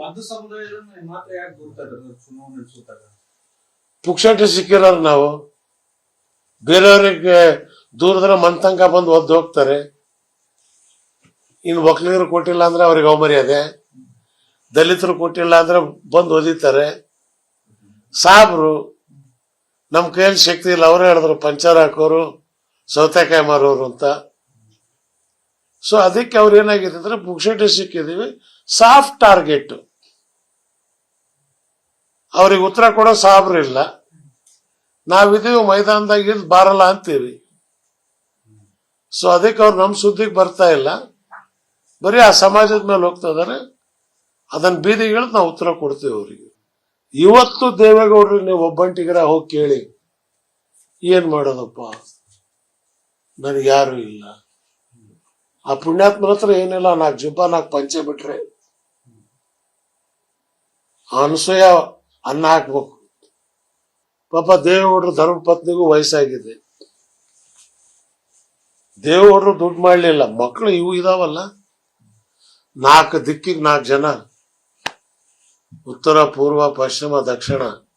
ಒಂದು ಸಮುದಾಯದ ಮಾತ್ರ ಯಾಕೆ ಗುರುತಾರೆ ಚುನಾವಣೆ ನಡೆಸುತ್ತಾಗ ಪುಕ್ಷಾಟಿ ಸಿಕ್ಕಿರೋರು ನಾವು. ಬೇರೆಯವರಿಗೆ ದೂರದ್ರ ಮಂತಂಕ ಬಂದು ಒದ್ದು ಹೋಗ್ತಾರೆ. ಇನ್ನು ಒಕ್ಕಲಿಗರು ಕೊಟ್ಟಿಲ್ಲ ಅಂದ್ರೆ ಅವ್ರಿಗೆ ಅವಮರ್ಯಾದೆ, ದಲಿತರು ಕೊಟ್ಟಿಲ್ಲ ಅಂದ್ರೆ ಬಂದು ಓದಿತಾರೆ. ಸಾಬ್ರು ನಮ್ ಕೈಯಲ್ಲಿ ಶಕ್ತಿ ಇಲ್ಲ, ಅವರೇ ಹೇಳಿದ್ರು ಪಂಚರ್ ಹಾಕೋರು ಸೌತೆಕಾಯಿ ಮಾರೋರು ಅಂತ. ಸೊ ಅದಕ್ಕೆ ಅವ್ರು ಏನಾಗಿದೆ ಅಂದ್ರೆ ಪುಕ್ಷಾಟಿ ಸಿಕ್ಕಿದೀವಿ, ಸಾಫ್ಟ್ ಟಾರ್ಗೆಟ್. ಅವ್ರಿಗೆ ಉತ್ತರ ಕೊಡೋ ಸಾಬ್ರು ಇಲ್ಲ, ನಾವಿದೀವಿ ಮೈದಾನದಾಗ ಇದ್ ಬಾರಲ್ಲ ಅಂತೀವಿ. ಸೊ ಅದಕ್ಕೆ ಅವ್ರು ನಮ್ ಸುದ್ದಿಗೆ ಬರ್ತಾ ಇಲ್ಲ, ಬರೀ ಆ ಸಮಾಜದ ಮೇಲೆ ಹೋಗ್ತಾ ಇದಾರೆ. ಅದನ್ನ ಬೀದಿಗೆ ಹೇಳಿದ್ ನಾವು ಉತ್ತರ ಕೊಡ್ತೀವಿ ಅವ್ರಿಗೆ. ಇವತ್ತು ದೇವೇಗೌಡರಿಗೆ ನೀವು ಒಬ್ಬಂಟಿಗರ ಹೋಗಿ ಕೇಳಿ, ಏನ್ ಮಾಡೋದಪ್ಪ ನನಗೆ ಯಾರು ಇಲ್ಲ. ಆ ಪುಣ್ಯಾತ್ಮರ ಹತ್ರ ಏನಿಲ್ಲ, 4 ಜುಬ್ಬ 4 ಪಂಚೆ ಬಿಟ್ರೆ ಅನಸೂಯ ಅನ್ನ ಹಾಕ್ಬೇಕು. ಪಾಪ ದೇವೇಗೌಡರು ಧರ್ಮ ಪತ್ನಿಗೂ ವಯಸ್ಸಾಗಿದೆ, ದೇವೇಗೌಡರು ದುಡ್ಡು ಮಾಡ್ಲಿಲ್ಲ. ಮಕ್ಕಳು ಇವು ಇದಾವಲ್ಲ, 4 ದಿಕ್ಕಿಗೆ 4 ಜನ, ಉತ್ತರ ಪೂರ್ವ ಪಶ್ಚಿಮ ದಕ್ಷಿಣ,